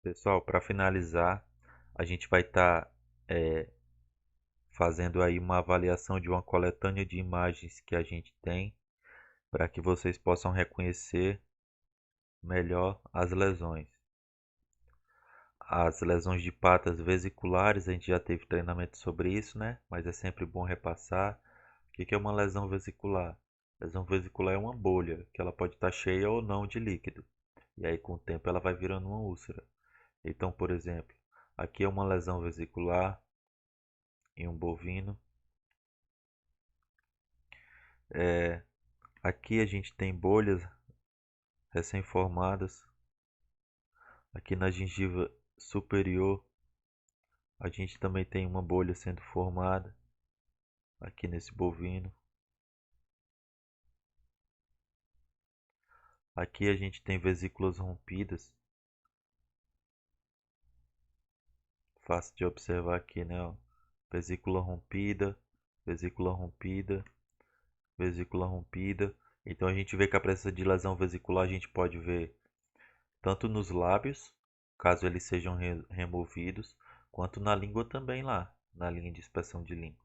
Pessoal, para finalizar, a gente vai estar fazendo aí uma avaliação de uma coletânea de imagens que a gente tem para que vocês possam reconhecer melhor as lesões. As lesões de patas vesiculares, a gente já teve treinamento sobre isso, né? Mas é sempre bom repassar. O que é uma lesão vesicular? Lesão vesicular é uma bolha, que ela pode estar cheia ou não de líquido. E aí, com o tempo, ela vai virando uma úlcera. Então, por exemplo, aqui é uma lesão vesicular em um bovino. Aqui a gente tem bolhas recém-formadas. Aqui na gengiva superior, a gente também tem uma bolha sendo formada. Aqui nesse bovino. Aqui a gente tem vesículas rompidas. Fácil de observar aqui, né? Ó. Vesícula rompida, vesícula rompida, vesícula rompida. Então a gente vê que a presença de lesão vesicular a gente pode ver tanto nos lábios, caso eles sejam removidos, quanto na língua também lá, na linha de inspeção de língua.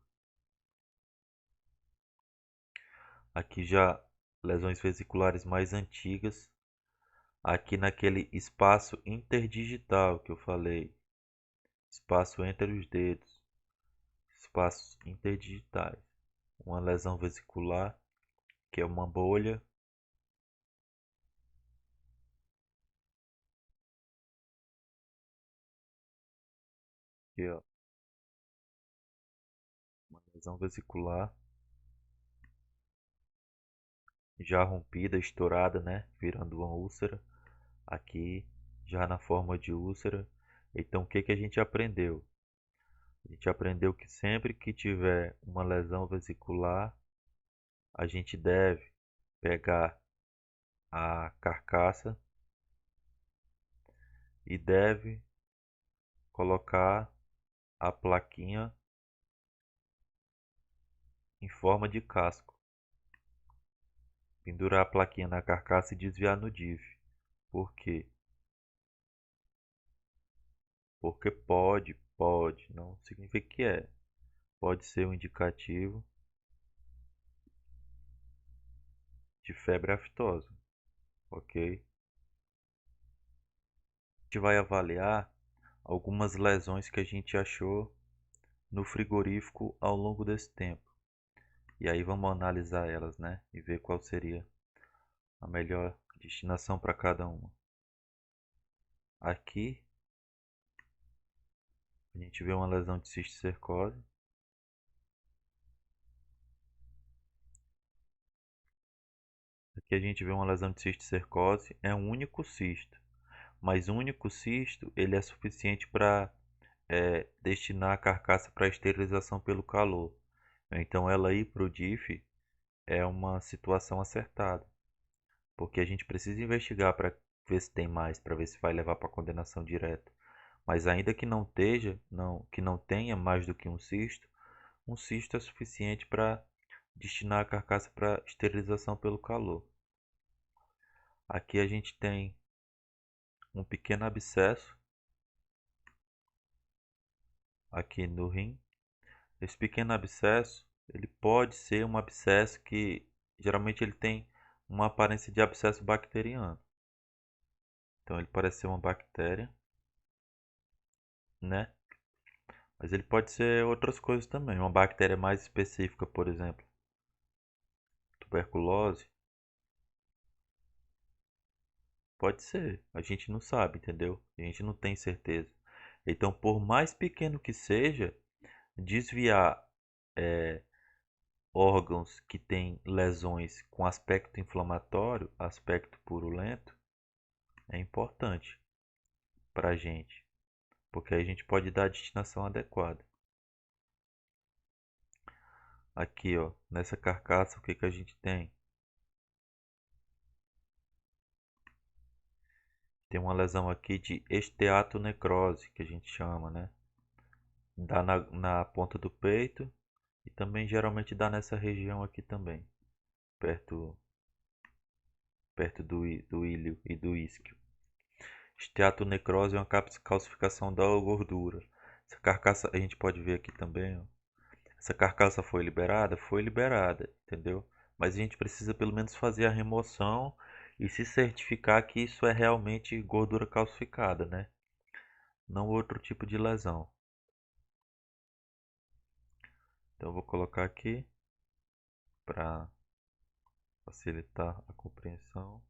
Aqui já lesões vesiculares mais antigas, aqui naquele espaço interdigital que eu falei, espaço entre os dedos, espaços interdigitais. Uma lesão vesicular, que é uma bolha. Aqui, ó, uma lesão vesicular já rompida, estourada, né? Virando uma úlcera. Aqui, já na forma de úlcera. Então, o que que a gente aprendeu? A gente aprendeu que sempre que tiver uma lesão vesicular, a gente deve pegar a carcaça e deve colocar a plaquinha em forma de casco. Pendurar a plaquinha na carcaça e desviar no DIF. Por quê? Porque pode, não significa que é. Pode ser um indicativo de febre aftosa, ok? A gente vai avaliar algumas lesões que a gente achou no frigorífico ao longo desse tempo. E aí vamos analisar elas, né? E ver qual seria a melhor destinação para cada uma. Aqui a gente vê uma lesão de cisticercose. Aqui a gente vê uma lesão de cisticercose. É um único cisto. Mas um único cisto ele é suficiente para destinar a carcaça para esterilização pelo calor. Então ela ir para o DIF é uma situação acertada. Porque a gente precisa investigar para ver se tem mais, para ver se vai levar para condenação direta. Mas ainda que não esteja, que não tenha mais do que um cisto é suficiente para destinar a carcaça para esterilização pelo calor. Aqui a gente tem um pequeno abscesso aqui no rim. Esse pequeno abscesso, ele pode ser um abscesso que geralmente ele tem uma aparência de abscesso bacteriano. Então ele parece ser uma bactéria, né? Mas ele pode ser outras coisas também. Uma bactéria mais específica, por exemplo, tuberculose. Pode ser. A gente não sabe, entendeu? A gente não tem certeza. Então, por mais pequeno que seja, desviar é, órgãos que têm lesões com aspecto inflamatório, aspecto purulento, é importante para a gente, porque aí a gente pode dar a destinação adequada. Aqui, ó, nessa carcaça, o que que a gente tem? Tem uma lesão aqui de esteatonecrose, que a gente chama, né? Dá na ponta do peito e também geralmente dá nessa região aqui também, perto, perto do ilho e do isquio. Esteatonecrose é uma calcificação da gordura. Essa carcaça, a gente pode ver aqui também, ó. Essa carcaça foi liberada? Foi liberada, entendeu? Mas a gente precisa pelo menos fazer a remoção e se certificar que isso é realmente gordura calcificada, né? Não outro tipo de lesão. Então eu vou colocar aqui para facilitar a compreensão.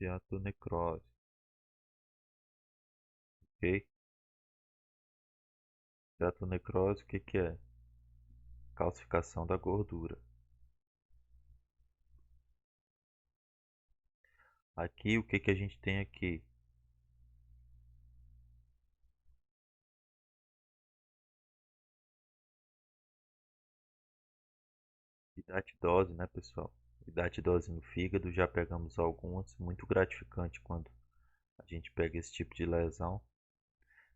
Esteatonecrose, ok? Esteatonecrose, o que que é? Calcificação da gordura. Aqui, o que que a gente tem aqui? Hidatidose, né, pessoal? Hidatidose no fígado, já pegamos algumas. Muito gratificante quando a gente pega esse tipo de lesão.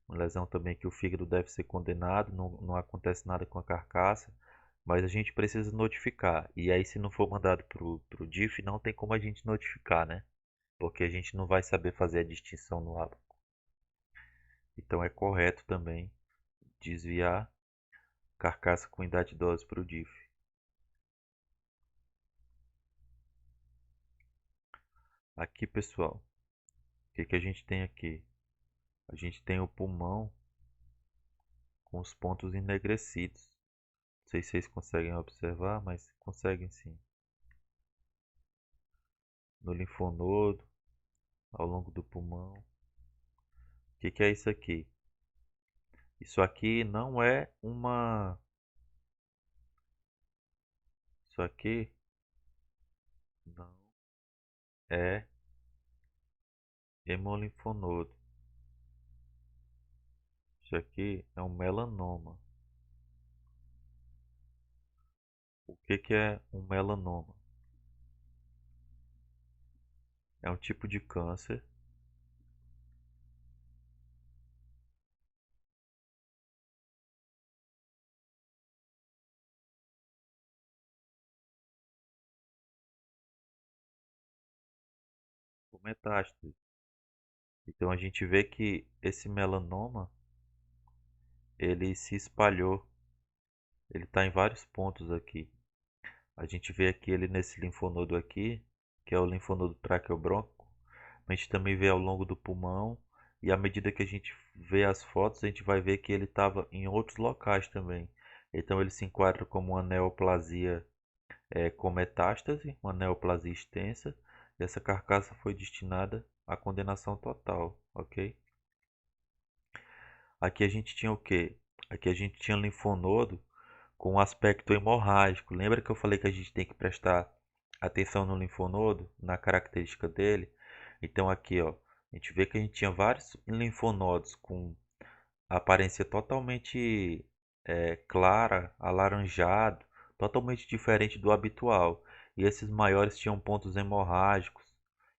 Uma lesão também que o fígado deve ser condenado, não acontece nada com a carcaça, mas a gente precisa notificar. E aí, se não for mandado pro DIF, não tem como a gente notificar, né? Porque a gente não vai saber fazer a distinção no ábaco. Então é correto também desviar carcaça com hidatidose para o DIF. Aqui, pessoal, o que que a gente tem aqui? A gente tem o pulmão com os pontos enegrecidos. Não sei se vocês conseguem observar, mas conseguem sim. No linfonodo, ao longo do pulmão. O que que é isso aqui? Isso aqui não é uma... Isso aqui não é hemolinfonodo. Isso aqui é um melanoma. O que que é um melanoma? É um tipo de câncer. Com metástase. Então a gente vê que esse melanoma, ele se espalhou. Ele está em vários pontos aqui. A gente vê aqui ele nesse linfonodo aqui, que é o linfonodo traqueobronco. A gente também vê ao longo do pulmão. E à medida que a gente vê as fotos, a gente vai ver que ele estava em outros locais também. Então ele se enquadra como uma neoplasia com metástase, uma neoplasia extensa. E essa carcaça foi destinada à condenação total, ok? Aqui a gente tinha o quê? Aqui a gente tinha linfonodo com um aspecto hemorrágico. Lembra que eu falei que a gente tem que prestar atenção no linfonodo, na característica dele? Então aqui, ó, a gente vê que a gente tinha vários linfonodos com aparência totalmente clara, alaranjado, totalmente diferente do habitual. E esses maiores tinham pontos hemorrágicos,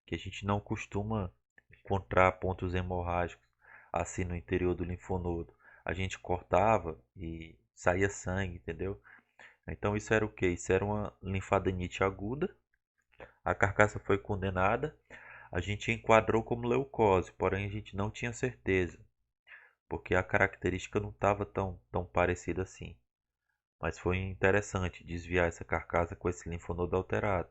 que a gente não costuma encontrar pontos hemorrágicos assim no interior do linfonodo. A gente cortava e saía sangue, entendeu? Então isso era o que? Isso era uma linfadenite aguda. A carcaça foi condenada. A gente enquadrou como leucose, porém a gente não tinha certeza, porque a característica não estava tão parecida assim. Mas foi interessante desviar essa carcaça com esse linfonodo alterado.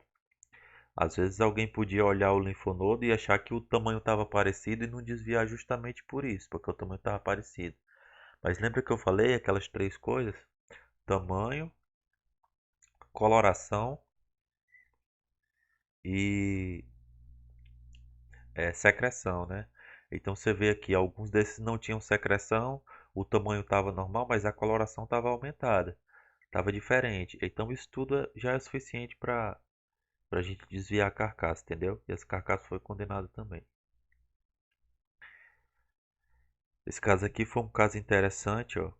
Às vezes alguém podia olhar o linfonodo e achar que o tamanho estava parecido e não desviar justamente por isso, porque o tamanho estava parecido. Mas lembra que eu falei aquelas três coisas? Tamanho, coloração e secreção, né? Então você vê aqui, alguns desses não tinham secreção, o tamanho estava normal, mas a coloração estava aumentada, estava diferente. Então isso tudo já é suficiente para a gente desviar a carcaça, entendeu? E esse carcaça foi condenado também. Esse caso aqui foi um caso interessante, ó. O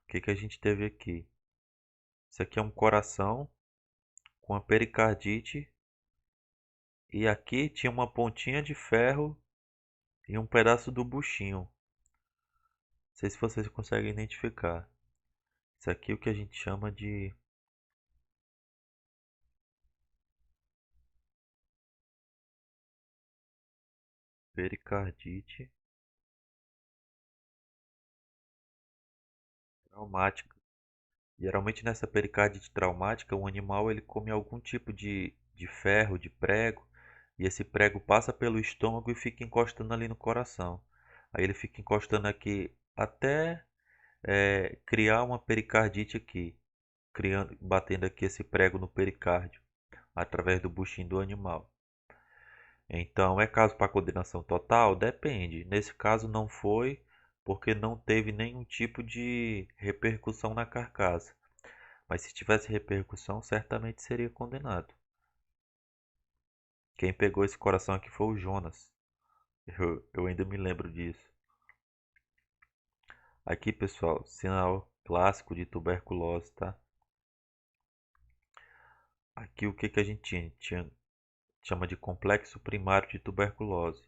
que que a gente teve aqui? Isso aqui é um coração com a pericardite e aqui tinha uma pontinha de ferro e um pedaço do buchinho. Não sei se vocês conseguem identificar. Isso aqui é o que a gente chama de Pericardite traumática. Geralmente nessa pericardite traumática, o animal ele come algum tipo de ferro, de prego, e esse prego passa pelo estômago e fica encostando ali no coração. Aí ele fica encostando aqui até criar uma pericardite aqui, criando, batendo aqui esse prego no pericárdio, através do buchinho do animal. Então, é caso para condenação total? Depende. Nesse caso não foi, porque não teve nenhum tipo de repercussão na carcaça. Mas se tivesse repercussão, certamente seria condenado. Quem pegou esse coração aqui foi o Jonas. Eu ainda me lembro disso. Aqui, pessoal, sinal clássico de tuberculose, tá? Aqui o que que a gente tinha? Chama de complexo primário de tuberculose.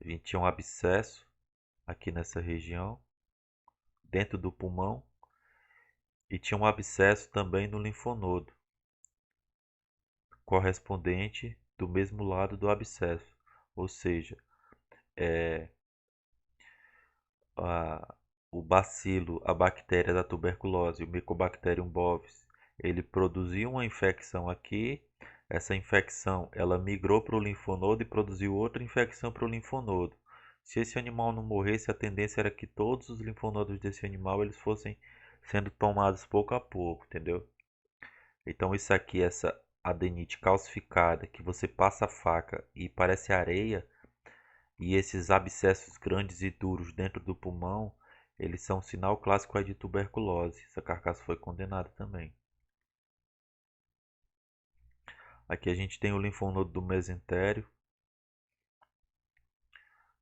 A gente tinha um abscesso aqui nessa região, dentro do pulmão, e tinha um abscesso também no linfonodo, correspondente do mesmo lado do abscesso. Ou seja, é, a, o bacilo, a bactéria da tuberculose, o Mycobacterium bovis, ele produziu uma infecção aqui. Essa infecção ela migrou para o linfonodo e produziu outra infecção para o linfonodo. Se esse animal não morresse, a tendência era que todos os linfonodos desse animal eles fossem sendo tomados pouco a pouco, entendeu? Então isso aqui, essa adenite calcificada, que você passa a faca e parece areia, e esses abscessos grandes e duros dentro do pulmão, eles são um sinal clássico aí de tuberculose. Essa carcaça foi condenada também. Aqui a gente tem o linfonodo do mesentério,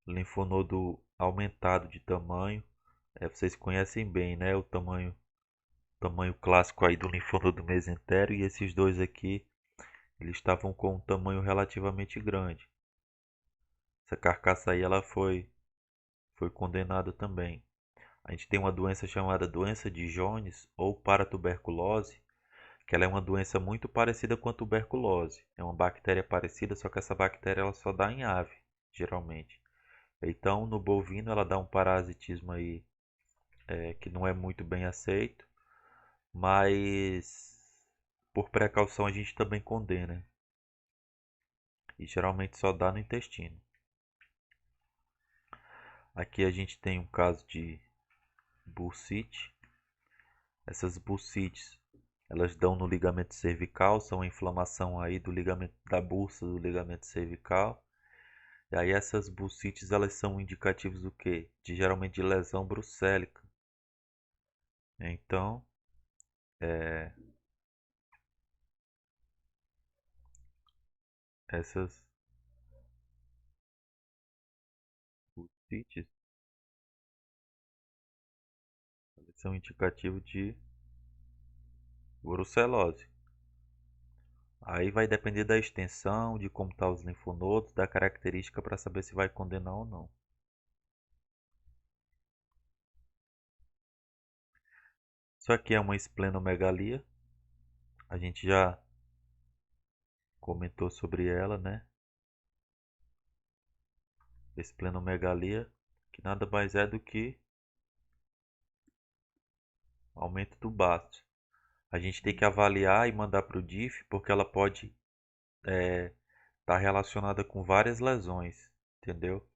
linfonodo aumentado de tamanho. Vocês conhecem bem, né? O tamanho clássico aí do linfonodo mesentério, e esses dois aqui, eles estavam com um tamanho relativamente grande. Essa carcaça aí ela foi condenada também. A gente tem uma doença chamada doença de Jones ou paratuberculose, que ela é uma doença muito parecida com a tuberculose. É uma bactéria parecida, só que essa bactéria ela só dá em ave, geralmente. Então, no bovino ela dá um parasitismo aí que não é muito bem aceito, mas por precaução a gente também condena. E geralmente só dá no intestino. Aqui a gente tem um caso de bursite. Essas bursites, elas dão no ligamento cervical, são a inflamação aí do ligamento da bursa do ligamento cervical. E aí essas bursites, elas são indicativos do quê? Geralmente de lesão brucélica. Então, essas bursites, elas são indicativos de brucelose. Aí vai depender da extensão, de como estão os linfonodos, da característica para saber se vai condenar ou não. Isso aqui é uma esplenomegalia. A gente já comentou sobre ela, né? Esplenomegalia, que nada mais é do que aumento do baço. A gente tem que avaliar e mandar para o DIF, porque ela pode estar relacionada com várias lesões, entendeu?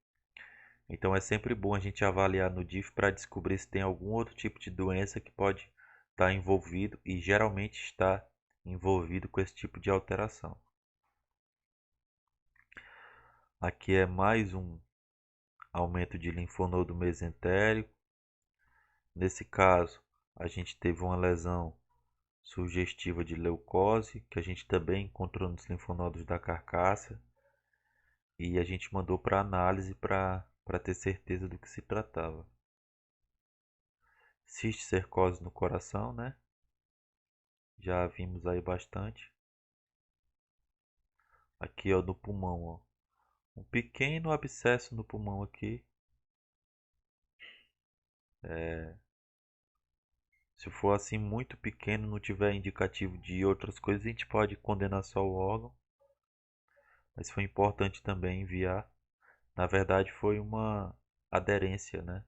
Então é sempre bom a gente avaliar no DIF para descobrir se tem algum outro tipo de doença que pode estar envolvido, e geralmente está envolvido com esse tipo de alteração. Aqui é mais um aumento de linfonodo mesentérico. Nesse caso, a gente teve uma lesão sugestiva de leucose, que a gente também encontrou nos linfonodos da carcaça, e a gente mandou para análise para ter certeza do que se tratava. Cisticercose no coração, né? Já vimos aí bastante. Aqui, ó, no pulmão, ó. Um pequeno abscesso no pulmão aqui. Se for assim muito pequeno, não tiver indicativo de outras coisas, a gente pode condenar só o órgão. Mas foi importante também enviar. Na verdade foi uma aderência, né?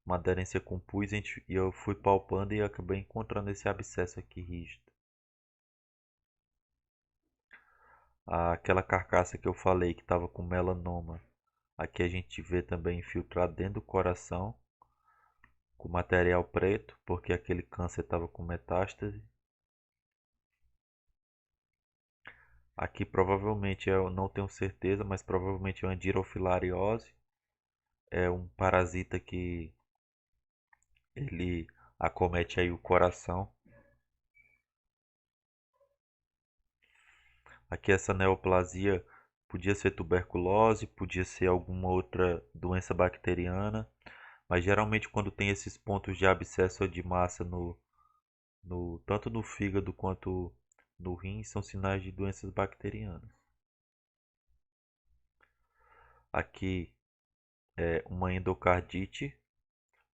Uma aderência com pus e eu fui palpando e acabei encontrando esse abscesso aqui rígido. Aquela carcaça que eu falei que estava com melanoma, aqui a gente vê também infiltrado dentro do coração, com material preto, porque aquele câncer estava com metástase. Aqui provavelmente eu não tenho certeza, mas provavelmente é uma dirofilariose, é um parasita que ele acomete aí o coração. Aqui essa neoplasia podia ser tuberculose, podia ser alguma outra doença bacteriana, mas geralmente quando tem esses pontos de abscesso ou de massa tanto no fígado quanto no rim, são sinais de doenças bacterianas. Aqui é uma endocardite.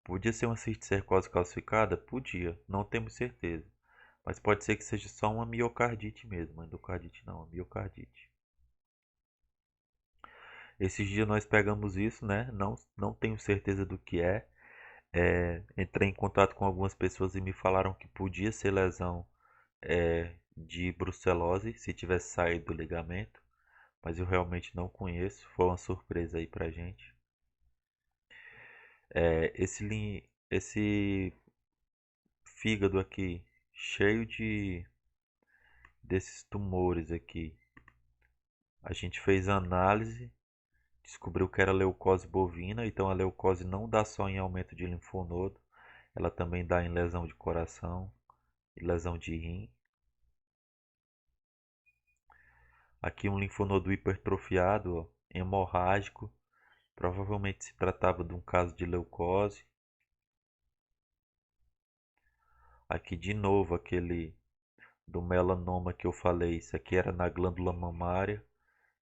Podia ser uma cisticercose calcificada? Podia, não temos certeza. Mas pode ser que seja só uma miocardite mesmo, uma endocardite não, uma miocardite. Esses dias nós pegamos isso, né? Não tenho certeza do que é. Entrei em contato com algumas pessoas e me falaram que podia ser lesão de brucelose, se tivesse saído do ligamento. Mas eu realmente não conheço, foi uma surpresa aí pra gente. Esse fígado aqui, cheio desses tumores aqui. A gente fez a análise, descobriu que era leucose bovina, então a leucose não dá só em aumento de linfonodo, ela também dá em lesão de coração e lesão de rim. Aqui um linfonodo hipertrofiado, ó, hemorrágico, provavelmente se tratava de um caso de leucose. Aqui de novo aquele do melanoma que eu falei, isso aqui era na glândula mamária.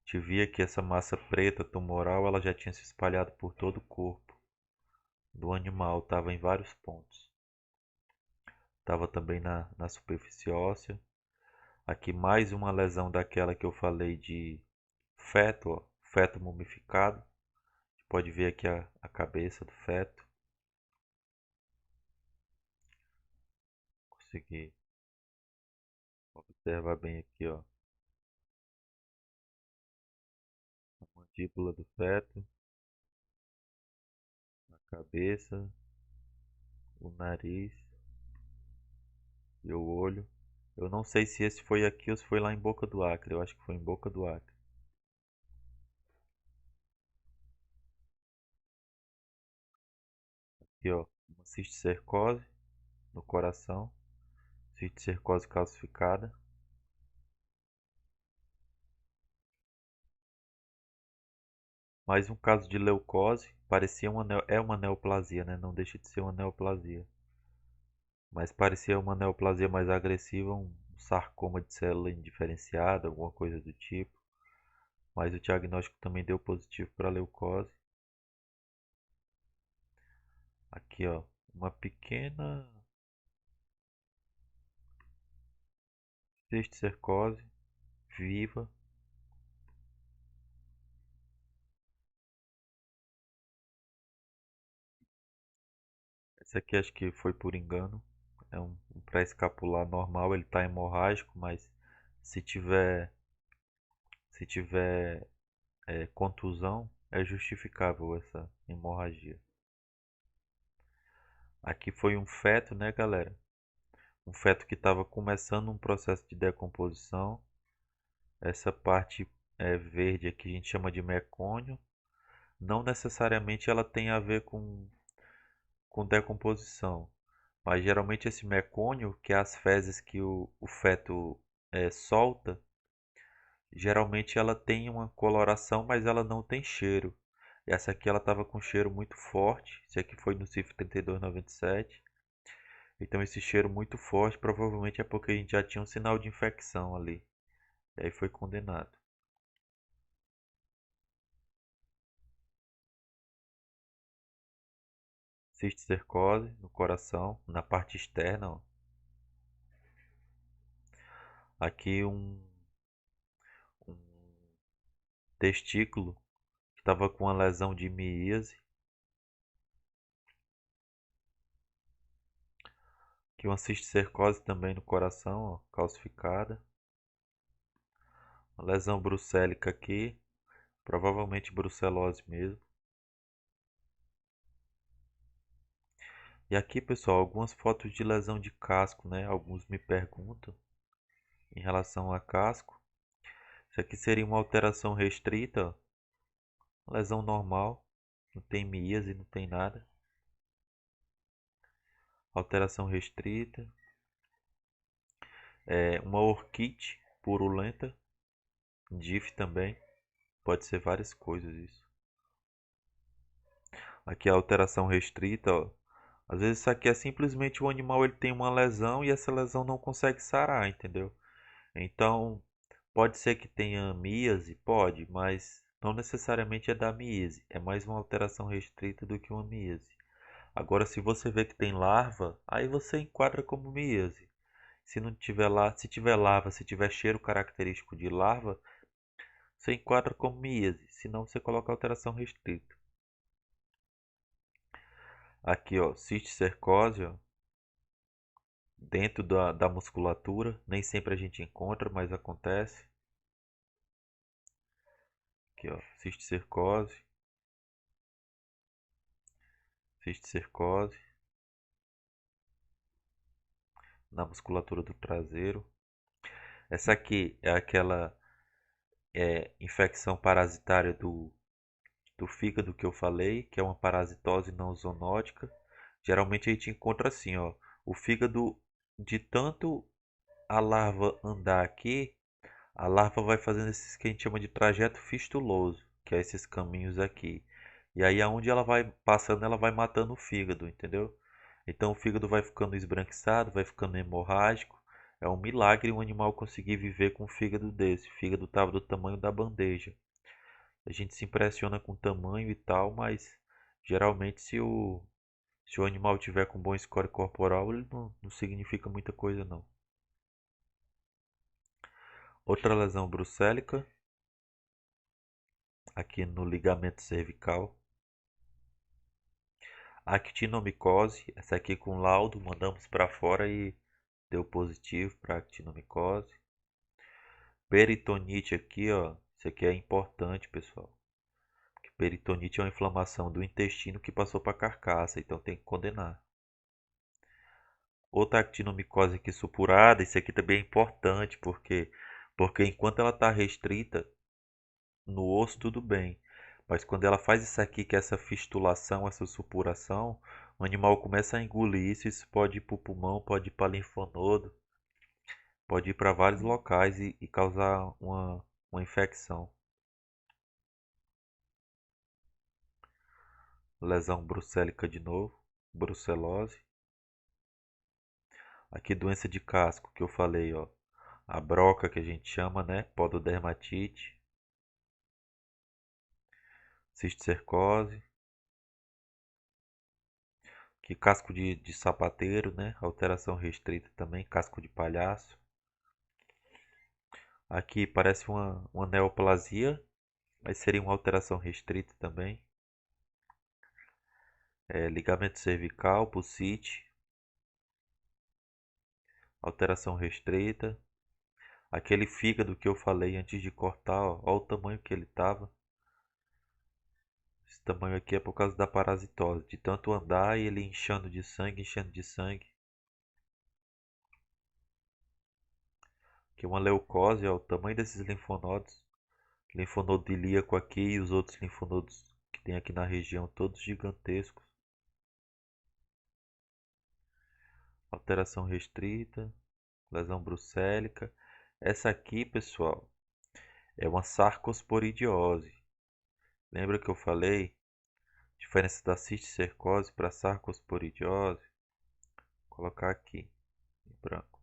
Te via que essa massa preta tumoral ela já tinha se espalhado por todo o corpo do animal, estava em vários pontos. Estava também na superfície óssea. Aqui mais uma lesão daquela que eu falei de feto, ó, feto mumificado. Você pode ver aqui a cabeça do feto. Consegui observar bem aqui, ó, a mandíbula do feto, a cabeça, o nariz e o olho. Eu não sei se esse foi aqui ou se foi lá em Boca do Acre. Eu acho que foi em Boca do Acre. Aqui, ó, uma cisticercose no coração, cisticercose calcificada. Mais um caso de leucose, parecia é uma neoplasia, né? Não deixa de ser uma neoplasia. Mas parecia uma neoplasia mais agressiva, um sarcoma de célula indiferenciada, alguma coisa do tipo. Mas o diagnóstico também deu positivo para leucose. Aqui, ó, uma pequena cisticercose viva. Esse aqui acho que foi por engano. É um pré-escapular normal, ele está hemorrágico, mas se tiver, se tiver contusão, é justificável essa hemorragia. Aqui foi um feto, né, galera? Um feto que estava começando um processo de decomposição. Essa parte verde aqui a gente chama de mecônio. Não necessariamente ela tem a ver com decomposição, mas geralmente esse mecônio, que é as fezes que o feto solta, geralmente ela tem uma coloração, mas ela não tem cheiro. Essa aqui ela estava com cheiro muito forte. Esse aqui foi no CIF 3297. Então esse cheiro muito forte provavelmente é porque a gente já tinha um sinal de infecção ali. E aí foi condenado. Cisticercose no coração, na parte externa. Ó. Aqui um testículo Estava com uma lesão de míase. Aqui uma cisticercose também no coração, ó, calcificada. Uma lesão brucélica aqui, provavelmente brucelose mesmo. E aqui, pessoal, algumas fotos de lesão de casco, né? Alguns me perguntam em relação a casco. Isso aqui seria uma alteração restrita, ó. Uma lesão normal, não tem míase, não tem nada. Alteração restrita. Uma orquite purulenta, DIF também. Pode ser várias coisas isso. Aqui a alteração restrita, ó. Às vezes isso aqui é simplesmente o animal ele tem uma lesão e essa lesão não consegue sarar, entendeu? Então, pode ser que tenha míase, pode, mas não necessariamente é da míase. É mais uma alteração restrita do que uma míase. Agora, se você vê que tem larva, aí você enquadra como míase. Se não tiver lá, se tiver larva, se tiver cheiro característico de larva, você enquadra como míase. Se não, você coloca alteração restrita. Aqui, ó, cisticercose, ó, dentro da musculatura. Nem sempre a gente encontra, mas acontece. Aqui, ó, cisticercose, cisticercose na musculatura do traseiro. Essa aqui é aquela infecção parasitária do fígado que eu falei, que é uma parasitose não zoonótica. Geralmente a gente encontra assim, ó, o fígado de tanto a larva andar aqui, a larva vai fazendo esses que a gente chama de trajeto fistuloso, que é esses caminhos aqui. E aí aonde ela vai passando, ela vai matando o fígado, entendeu? Então o fígado vai ficando esbranquiçado, vai ficando hemorrágico. É um milagre um animal conseguir viver com um fígado desse. O fígado estava do tamanho da bandeja. A gente se impressiona com o tamanho e tal, mas geralmente se o animal tiver com bom score corporal, ele não significa muita coisa não. Outra lesão brucélica, aqui no ligamento cervical. Actinomicose, essa aqui com laudo, mandamos para fora e deu positivo para actinomicose. Peritonite aqui, ó, isso aqui é importante, pessoal. Porque peritonite é uma inflamação do intestino que passou para a carcaça, então tem que condenar. Outra actinomicose aqui supurada, isso aqui também é importante, porque enquanto ela está restrita no osso, tudo bem. Mas quando ela faz isso aqui, que é essa fistulação, essa supuração, o animal começa a engolir isso, isso pode ir para o pulmão, pode ir para linfonodo, pode ir para vários locais e causar uma infecção. Lesão brucélica de novo, brucelose. Aqui doença de casco que eu falei, ó. A broca que a gente chama, né? Pododermatite, cisticercose. Que casco de sapateiro, né? Alteração restrita também, casco de palhaço. Aqui parece uma neoplasia, mas seria uma alteração restrita também. Ligamento cervical, bucite, alteração restrita. Aquele fígado que eu falei antes de cortar, ó, olha o tamanho que ele estava. Esse tamanho aqui é por causa da parasitose, de tanto andar e ele inchando de sangue, enchendo de sangue. Aqui uma leucose, ó, o tamanho desses linfonodos. Linfonodo ilíaco aqui e os outros linfonodos que tem aqui na região, todos gigantescos. Alteração restrita, lesão brucélica. Essa aqui, pessoal, é uma sarcosporidiose. Lembra que eu falei? Diferença da cisticercose para sarcosporidiose. Vou colocar aqui em branco.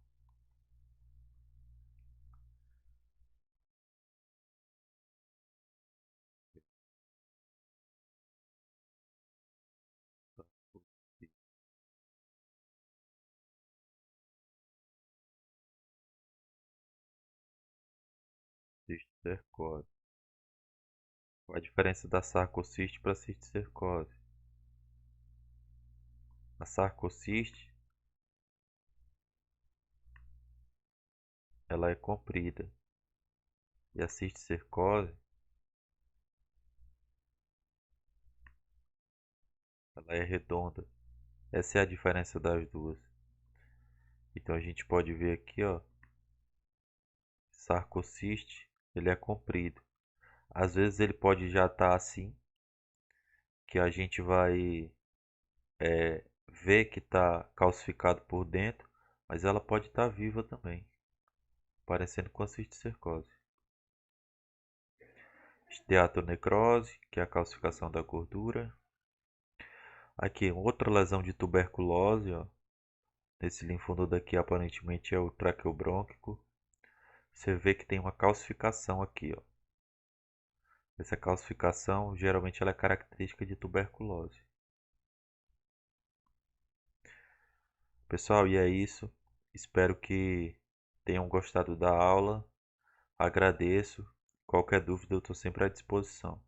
Cisticercose. Qual a diferença da sarcociste para cisticercose? A sarcociste, ela é comprida e a cisticercose, ela é redonda. Essa é a diferença das duas. Então a gente pode ver aqui, ó, sarcociste, ele é comprido. Às vezes ele pode já estar assim, que a gente vai ver que está calcificado por dentro, mas ela pode estar viva também, parecendo com a cisticercose. Esteatonecrose, que é a calcificação da gordura. Aqui, outra lesão de tuberculose, ó. Esse linfonodo aqui aparentemente é o traqueobrônquico. Você vê que tem uma calcificação aqui, ó. Essa calcificação geralmente ela é característica de tuberculose. Pessoal, e é isso. Espero que tenham gostado da aula. Agradeço. Qualquer dúvida eu estou sempre à disposição.